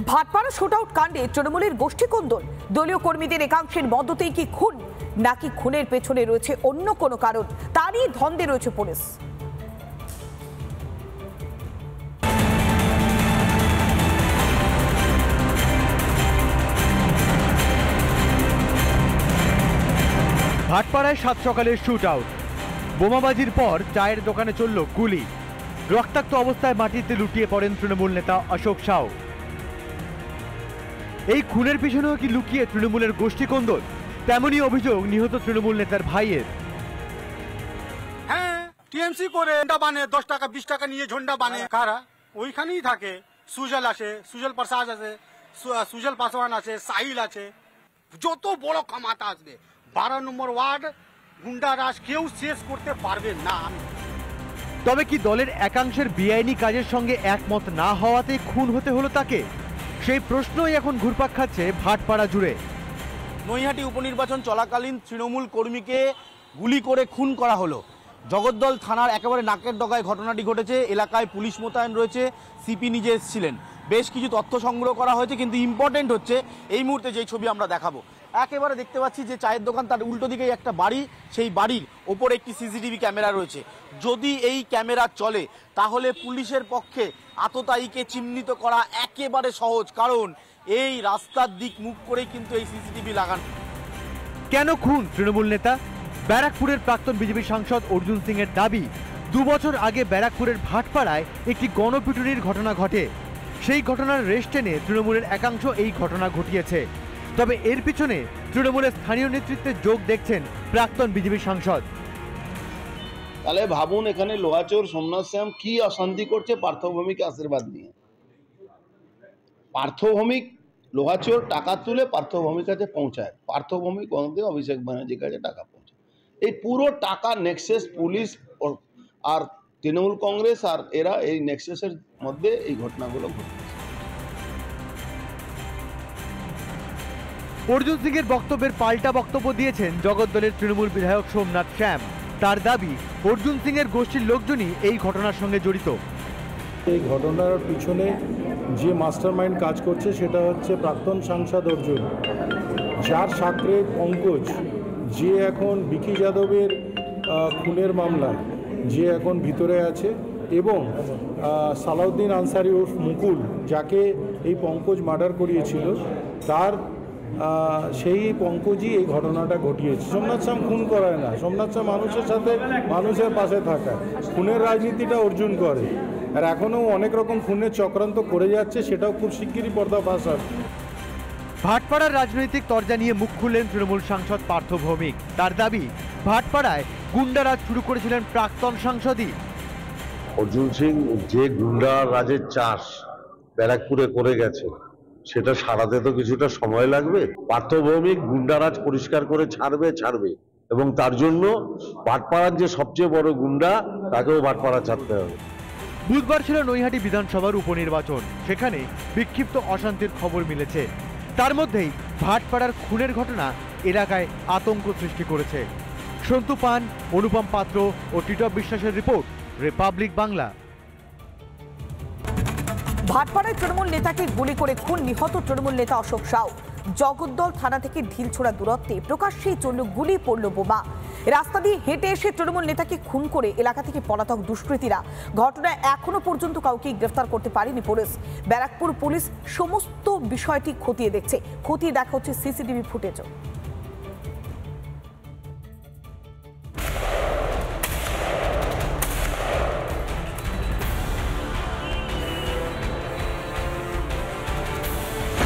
Bhatpara shootout কাণ্ডে তৃণমূলের গোষ্ঠীকন্দল, দলীয় কর্মীদের একাংশের মদতেই কি খুন নাকি খুনের পেছনে রয়েছে অন্য কোনো কারণ, তারই ধন্দে রয়েছে পুলিশ। ভাটপাড়ায় সাত সকালের শুট আউট, বোমাবাজির পর চায়ের দোকানে চলল গুলি, রক্তাক্ত অবস্থায় মাটিতে লুটিয়ে পড়েন তৃণমূল নেতা অশোক সাউ। এই খুনের পিছনেও কি লুকিয়ে তৃণমূলের গোষ্ঠীকন্দল? তেমনই অভিযোগ নিহত তৃণমূল নেতার ভাইয়ের। হ্যাঁ, টিএমসি করে ঝন্ডা বানে, 10 টাকা 20 টাকা নিয়ে ঝন্ডা বানে। কারা ওইখানেই থাকে। সুজল আছে, সুজল প্রসাদ আছে, সুজল পাসওয়ান আছে, সাহিল আছে, যত বড় কামাতা আসবে 12 নম্বর ওয়ার্ড গুন্ডারাজ কেউ শেষ করতে পারবে না। তবে কি দলের একাংশের বেআইনি কাজের সঙ্গে একমত না হওয়াতে খুন হতে হলো তাকে? সেই প্রশ্নই এখন ঘুরপাক খাচ্ছে ভাটপাড়া জুড়ে। নৈহাটি উপনির্বাচন চলাকালীন তৃণমূল কর্মীকে গুলি করে খুন করা হলো। জগদ্দল থানার একেবারে নাকের ডগায় ঘটনাটি ঘটেছে। এলাকায় পুলিশ মোতায়েন রয়েছে, সিপি নিজে এসেছিলেন। বেশ কিছু তথ্য সংগ্রহ করা হয়েছে, কিন্তু ইম্পর্টেন্ট হচ্ছে এই মুহূর্তে যেই ছবি আমরা দেখাবো, একেবারে দেখতে পাচ্ছি যে চায়ের দোকান, তার উল্টো দিকেই একটা বাড়ি, সেই বাড়ির ওপরে একটি সিসিটিভি ক্যামেরা রয়েছে। যদি এই ক্যামেরা চলে তাহলে পুলিশের পক্ষে আততায়ীকে চিহ্নিত করা একেবারে সহজ, কারণ এই রাস্তার দিক মুখ করেই কিন্তু এই সিসিটিভি লাগানো। কেন খুন তৃণমূল নেতা? ব্যারাকপুরের প্রাক্তন বিজেপি সাংসদ অর্জুন সিং এর দাবি, 2 বছর আগে ব্যারাকপুরের ভাটপাড়ায় একটি গণপিটুনির ঘটনা ঘটে। সেই ঘটনার রেশ টেনে তৃণমূলের একাংশ এই ঘটনা ঘটিয়েছে। তবে এর পিছনে তৃণমূলের স্থানীয় নেতৃত্বের যোগ দেখছেন প্রাক্তন বিজেপি সাংসদ। তাহলে ভাবুন, এখানে লোহাচোর সোমনাথ শ্যাম কি অশান্তি করছে পার্থভৌমিককে আশীর্বাদ নিয়ে। পার্থভৌমিক লোহাচোর টাকা তুলে পার্থভৌমিক কাছে পৌঁছায়, পার্থভৌমিক অভিষেক ব্যানার্জির কাছে টাকা পৌঁছায়। এই পুরো টাকা নেক্সাস পুলিশ আর তৃণমূল কংগ্রেস আর এরা এই নেক্সাসের মধ্যে এই ঘটনাগুলো ঘটছে। অর্জুন সিং এর বক্তব্যের পাল্টা বক্তব্য দিয়েছেন জগদ্দলের তৃণমূল বিধায়ক সোমনাথ শ্যাম। তার দাবি, অর্জুন সিং এর গোষ্ঠীর লোকজনই এই ঘটনার সঙ্গে জড়িত। এই ঘটনার পিছনে যে মাস্টারমাইন্ড কাজ করছে সেটা হচ্ছে প্রাক্তন সাংসদ অর্জুন, যার সাকরে পঙ্কজ, যে এখন বিকি যাদবের খুনের মামলায় যে এখন ভিতরে আছে, এবং সালাউদ্দিন আনসারি ওরফ মুকুল, যাকে এই পঙ্কজ মার্ডার করিয়েছিল, তার সেই পঙ্কজই এই ঘটনাটা ঘটিয়েছে। সোমনাথ শ্যাম খুন করায় না, সোমনাথ শ্যাম মানুষের সাথে মানুষের পাশে থাকা। খুনের রাজনীতিটা অর্জুন করে, আর এখনও অনেক রকম খুনের চক্রান্ত করে যাচ্ছে, সেটাও খুব শিগগিরই পর্দাফাশ হবে। ভাটপাড়ার রাজনৈতিক তরজা নিয়ে মুখ খুললেন তৃণমূল সাংসদ পার্থ ভৌমিক। তার দাবি, ভাটপাড়ায় গুন্ডারাজ শুরু করেছিলেন প্রাক্তন সাংসদই। অর্জুন সিং যে গুন্ডা রাজের চাষ ব্যারাকপুরে করে গেছে, সেটা সারাতে তো কিছুটা সময় লাগবে। পার্থ ভৌমিক গুন্ডারাজ পরিষ্কার করে ছাড়বে, এবং তার জন্য ভাটপাড়ার যে সবচেয়ে বড় গুন্ডা, তাকেও ভাটপাড়া ছাড়তে হবে। বুধবার ছিল নৈহাটি বিধানসভার উপনির্বাচন। সেখানে বিক্ষিপ্ত অশান্তির খবর মিলেছে। তার মধ্যেই ভাটপাড়ার খুনের ঘটনা এলাকায় আতঙ্ক সৃষ্টি করেছে। সন্তু পান, অনুপম পাত্র ও টিটপ বিশ্বাসের রিপোর্ট, রিপাবলিক বাংলা। ভাটপাড়ায় তৃণমূল নেতাকে গুলি করে খুন, নিহত তৃণমূল নেতা অশোক সাউ। জগদ্দল থানা থেকে ঢিলছোড়া দূরত্বে প্রকাশ্যেই চলল গুলি, পড়ল বোমা। রাস্তা দিয়ে হেঁটে এসে তৃণমূল নেতাকে খুন করে এলাকা থেকে পলাতক দুষ্কৃতীরা। ঘটনায় এখনো পর্যন্ত কাউকে গ্রেফতার করতে পারেনি পুলিশ। ব্যারাকপুর পুলিশ সমস্ত বিষয়টি খতিয়ে দেখছে। খতিয়ে দেখা হচ্ছে সিসিটিভি ফুটেজও।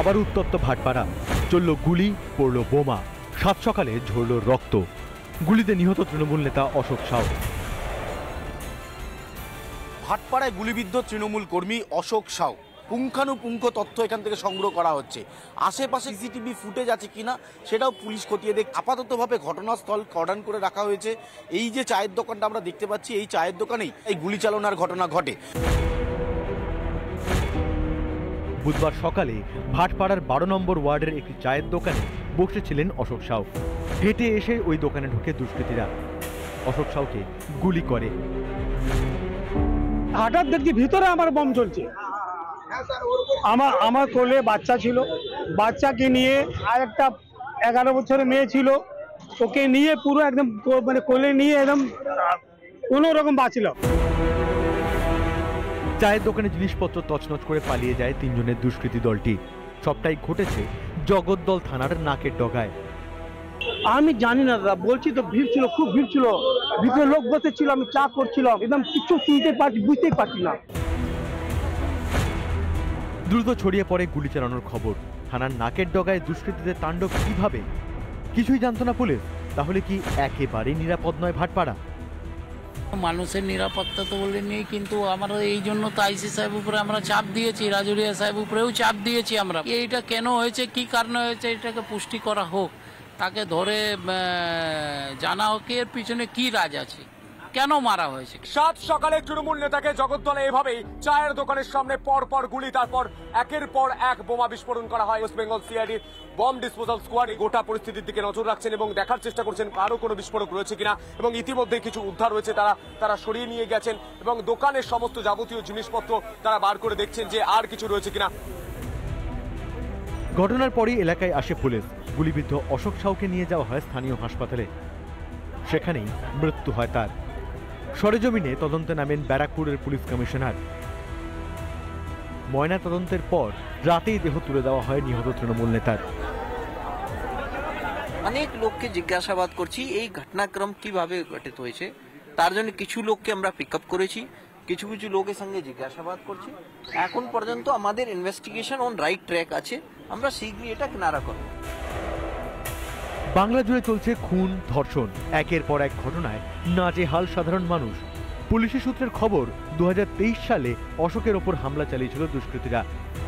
আবার উত্তপ্ত ভাটপাড়া, চলল গুলি, পড়ল বোমা, সাত সকালে ঝরল রক্ত। গুলিতে নিহত তৃণমূল নেতা অশোক সাউ। ভাটপাড়ায় গুলিবিদ্ধ তৃণমূল কর্মী অশোক সাউ। পুঙ্খানুপুঙ্খ তথ্য এখান থেকে সংগ্রহ করা হচ্ছে। আশেপাশে সিসিটিভি ফুটেজ আছে কিনা সেটাও পুলিশ খতিয়ে দেখ। আপাততভাবে ঘটনাস্থল কর্ডন করে রাখা হয়েছে। এই যে চায়ের দোকানটা আমরা দেখতে পাচ্ছি, এই চায়ের দোকানেই এই গুলি চালনার ঘটনা ঘটে। বুধবার সকালে ভাটপাড়ার 12 নম্বর ওয়ার্ডের একটি চায়ের দোকানে বসেছিলেন অশোক সাউ। হেঁটে এসে ওই দোকানে ঢুকে দুষ্কৃতীরা অশোক সাউকে গুলি করে। হঠাৎ দেখছি ভিতরে আমার বম চলছে, আমার কোলে বাচ্চা ছিল, বাচ্চাকে নিয়ে আর একটা 11 বছরের মেয়ে ছিল, ওকে নিয়ে পুরো একদম মানে কোলে নিয়ে একদম কোনো রকম বাঁচল। চায়ের দোকানে জিনিসপত্র তছনছ করে পালিয়ে যায় 3 জনের দুষ্কৃতী দলটি। সবটাই ঘটেছে জগদ্দল থানার নাকের ডগায়। আমি জানি না দাদা, বলছি তো ভিড় ছিল, খুব ভিড় ছিল, ভিতরে লোক বসেছিল, আমি চা করছিলাম, একদম কিছু শুনতে পারছি, বুঝতেই পারছি না। দ্রুত ছড়িয়ে পড়ে গুলি চালানোর খবর। থানার নাকের ডগায় দুষ্কৃতীদের তাণ্ডব কিভাবে, কিছুই জানতো না পুলিশ। তাহলে কি একেবারেই নিরাপদ নয় ভাটপাড়া? মানুষের নিরাপত্তা তো বলে নেই, কিন্তু আমরা এই জন্য তো আইসি সাহেব উপরে আমরা চাপ দিয়েছি, রাজুরিয়া সাহেব উপরেও চাপ দিয়েছি আমরা। এইটা কেন হয়েছে, কি কারণে হয়েছে, এটাকে পুষ্টি করা হোক, তাকে ধরে জানা হোক এর পিছনে কি রাজ আছে, কেন মারা হয়েছে। 7 সকালে তৃণমূল নেতাকে জগদ্দলে এভাবেই চায়ের দোকানের সামনে পর গুলি, তারপর একের পর এক বোমা বিস্ফোরণ করা হয়। ওয়েস্ট বেঙ্গল সিআইডির বম ডিসপোজাল স্কোয়াড গোটা পরিস্থিতির দিকে নজর রাখছেন এবং দেখার চেষ্টা করছেন আরো কোনো বিস্ফোরক রয়েছে কিনা, এবং ইতিমধ্যে কিছু উদ্ধার হয়েছে, তারা সরিয়ে নিয়ে গেছেন এবং দোকানের সমস্ত যাবতীয় জিনিসপত্র তারা বার করে দেখছেন যে আর কিছু রয়েছে কিনা। ঘটনার পরই এলাকায় আসে পুলিশ। গুলিবিদ্ধ অশোক সাউকে নিয়ে যাওয়া হয় স্থানীয় হাসপাতালে। সেখানেই মৃত্যু হয় তার। সরেজমিনে তদন্তে নামেন ব্যারাকপুরের পুলিশ কমিশনার। ময়না তদন্তের পর রাতেই দেহ তুলে দেওয়া হয় নিহত তৃণমূল নেতার। অনেক লোককে জিজ্ঞাসাবাদ করছি এই ঘটনাক্রম কিভাবে ঘটিত হয়েছে, তার জন্য কিছু লোককে আমরা পিক আপ করেছি, কিছু লোকের সঙ্গে জিজ্ঞাসাবাদ করছি। এখন পর্যন্ত আমাদের ইনভেস্টিগেশন অন রাইট ট্র্যাক আছে, আমরা শীঘ্রই এটা কিনারা করব। বাংলা জুড়ে চলছে খুন, ধর্ষণ, একের পর এক ঘটনায় নাজেহাল সাধারণ মানুষ। পুলিশের সূত্রের খবর 2023 সালে অশোকের ওপর হামলা চালিয়েছিল দুষ্কৃতীরা।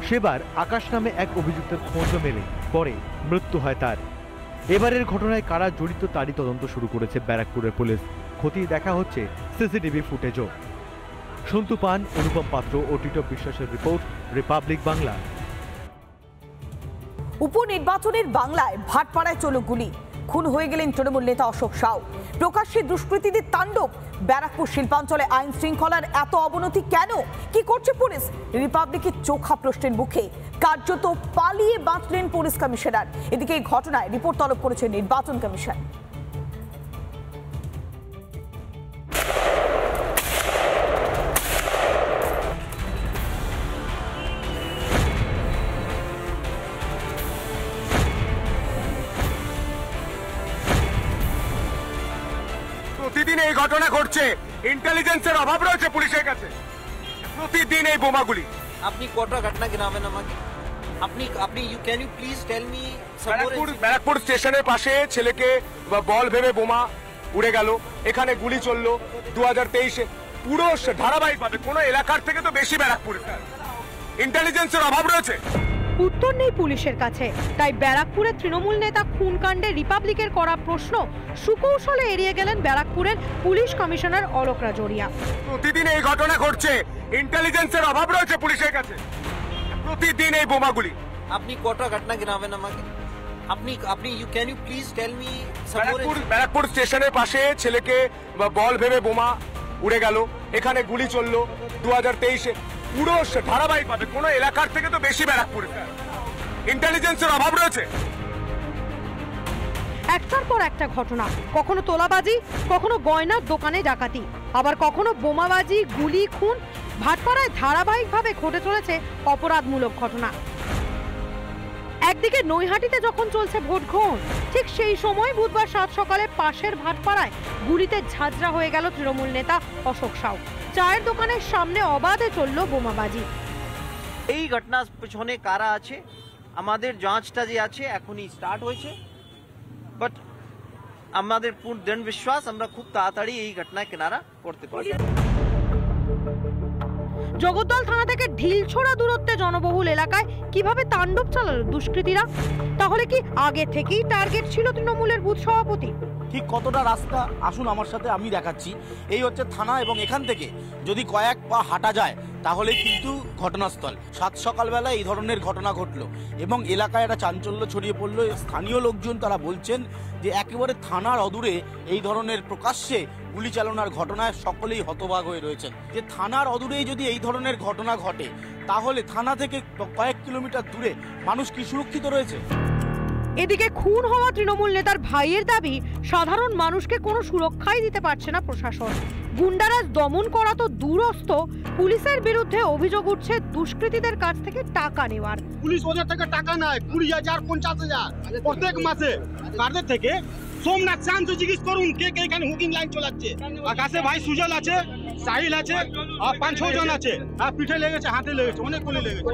সেবার আকাশ নামে এক অভিযুক্তের খোঁজ মেলে, পরে মৃত্যু হয় তার। এবারের ঘটনায় কারা জড়িত তারই তদন্ত শুরু করেছে ব্যারাকপুরের পুলিশ। খতিয়ে দেখা হচ্ছে সিসিটিভি ফুটেজও। সন্তু পান, অনুপম পাত্র ও টিটপ বিশ্বাসের রিপোর্ট, রিপাবলিক বাংলা। উপনির্বাচনের বাংলায় ভাটপাড়ায় চলো গুলি, খুন হয়ে গেলেন তৃণমূল নেতা অশোক সাউ। প্রকাশ্যে দুষ্কৃতীদের তাণ্ডব। ব্যারাকপুর শিল্পাঞ্চলে আইন শৃঙ্খলার এত অবনতি কেন, কি করছে পুলিশ? রিপাবলিকের চোখা প্রশ্নের মুখে কার্যত পালিয়ে বাঁচলেন পুলিশ কমিশনার। এদিকে এই ঘটনায় রিপোর্ট তলব করেছে নির্বাচন কমিশন। প্রতিদিন এই ঘটনা ঘটছে, ইন্টেলিজেন্সের অভাব রয়েছে পুলিশের কাছে। প্রতিদিন এই বোমাগুলি। আপনি কটা ঘটনা গিনাবেন আমাকে? আপনি can you please tell me. Barrackpore স্টেশনের পাশে ছেলেকে বল ভেবে বোমা উড়ে গেল, এখানে গুলি চললো 2023-এ। পুরো ধারাবাহিকভাবে কোনো এলাকার থেকে তো বেশি ব্যারাকপুরে ইন্টেলিজেন্সের অভাব রয়েছে। উত্তর নেই পুলিশের কাছে, তাই ব্যারাকপুরের তৃণমূল নেতা খুনকাণ্ডে রিপাবলিকের করা প্রশ্ন সুকৌশলে এড়িয়ে গেলেন ব্যারাকপুরের পুলিশ কমিশনার অলোক রাজোরিয়া। প্রতিদিন এই ঘটনা ঘটছে, ইন্টেলিজেন্সের অভাব রয়েছে পুলিশের কাছে। প্রতিদিন এই বোমাগুলি। আপনি কটা ঘটনা গিনাবেন আমাকে? আপনি can you please tell me. Barrackpore স্টেশনের পাশে ছেলেকে বল ভেবে বোমা উড়ে গেল, এখানে গুলি চললো 2023-এ। পুরো ধারাবাহিকভাবে কোনো এলাকার থেকে তো বেশি ব্যারাকপুরে ইন্টেলিজেন্সের অভাব রয়েছে। একটার পর একটা ঘটনা, কখনো তোলাবাজি, কখনো গয়নার দোকানে ডাকাতি, আবার কখনো বোমাবাজি, গুলি, খুন। ভাটপাড়ায় ধারাবাহিকভাবে ঘটে চলেছে অপরাধমূলক ঘটনা। একদিকে নৈহাটিতে যখন চলছে ভোট গ্রহণ, ঠিক সেই সময় বুধবার 7 সকালে পাশের ভাটপাড়ায় গুলিতে ঝাঁঝরা হয়ে গেল তৃণমূল নেতা অশোক সাউ। চায়ের দোকানের সামনে অবাধে চলল বোমাবাজি। এই ঘটনার পেছনে কারা আছে, আমাদের যাঁচটা যে আছে এখনই স্টার্ট হয়েছে, বাট আমাদের পূর্ণ দৃঢ় বিশ্বাস আমরা খুব তাড়াতাড়ি এই ঘটনা কিনারা করতে পারব। জগদ্দল থানা থেকে ঢিলছোড়া দূরত্বে জনবহুল এলাকায় কিভাবে তাণ্ডব চালালো দুষ্কৃতীরা? তাহলে কি আগে থেকেই টার্গেট ছিল তৃণমূলের বুথ সভাপতি? ঠিক কতটা রাস্তা আসুন আমার সাথে, আমি দেখাচ্ছি। এই হচ্ছে থানা, এবং এখান থেকে যদি কয়েক পা হাঁটা যায় তাহলে কিন্তু ঘটনাস্থল। 7 সকালবেলা এই ধরনের ঘটনা ঘটলো এবং এলাকায় একটা চাঞ্চল্য ছড়িয়ে পড়লো। স্থানীয় লোকজন তারা বলছেন যে একেবারে থানার অদূরে এই ধরনের প্রকাশ্যে গুলি চালনার ঘটনায় সকলেই হতবাক হয়ে রয়েছেন। যে থানার অদূরেই যদি এই ধরনের ঘটনা ঘটে, তাহলে থানা থেকে কয়েক কিলোমিটার দূরে মানুষ কি সুরক্ষিত রয়েছে? এদিকে খুন হওয়া তৃণমূল নেতার ভাইয়ের দাবি, সাধারণ মানুষকে কোনো সুরক্ষাই দিতে পারছে না প্রশাসন। গুন্ডারাজ দমন করা তো দূরস্থ, পুলিশের বিরুদ্ধে অভিযোগ উঠছে দুষ্কৃতীদের কাছ থেকে টাকা নেওয়ার। পুলিশ ওদের থেকে টাকা নেয় 20,000 50,000 প্রত্যেক মাসে। কাদের থেকে? সোমনাথ শান্ত জিজ্ঞেস করুন কে কে এখানে হুকিং লাইন চালাচ্ছে। আকাশে ভাই সুজল আছে, সাহিল আছে, আর 5-6 জন আছে। আর পিঠে লেগেছে, হাতে লেগেছে, অনেক গুলি লেগেছে।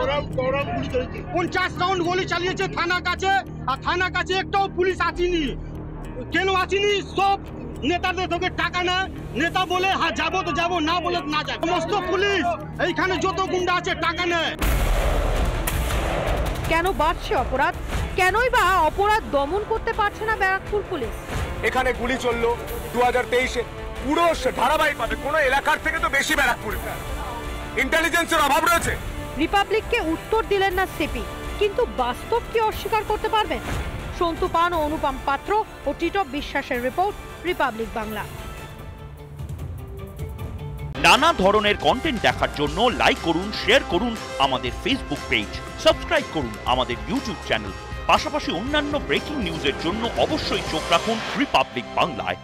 50 রাউন্ড গুলি চালিয়েছে থানা কাছে, আর থানা কাছে একটাও পুলিশ আসেনি। কেন আসেনি? সব নেতাদের থেকে টাকা নেয়। নেতা বলে হ্যাঁ যাবো তো যাবো, না বলে না যাবো। সমস্ত পুলিশ এইখানে যত গুন্ডা আছে টাকা নেয়। কেন বাড়ছে অপরাধ? কেনই বা অপরাধ দমন করতে পারছে না ব্যারাকপুর পুলিশ? এখানে গুলি চললো 2023-এ, পুরো ধারাবাহিক পাবে। কোনো এলাকার থেকে তো বেশি ব্যারাকপুর। ইন্টেলিজেন্সের অভাব রয়েছে। রিপাবলিককে উত্তর দিলেন না সিপি, কিন্তু বাস্তব কি অস্বীকার করতে পারবেন? সন্তু পান ও অনুপম পাত্র ও টিটপ বিশ্বাসের রিপোর্ট, রিপাবলিক বাংলা। নানা ধরনের কন্টেন্ট দেখার জন্য লাইক করুন, শেয়ার করুন আমাদের ফেসবুক পেজ, সাবস্ক্রাইব করুন আমাদের ইউটিউব চ্যানেল। পাশাপাশি অন্যান্য ব্রেকিং নিউজের জন্য অবশ্যই চোখ রাখুন রিপাবলিক বাংলায়।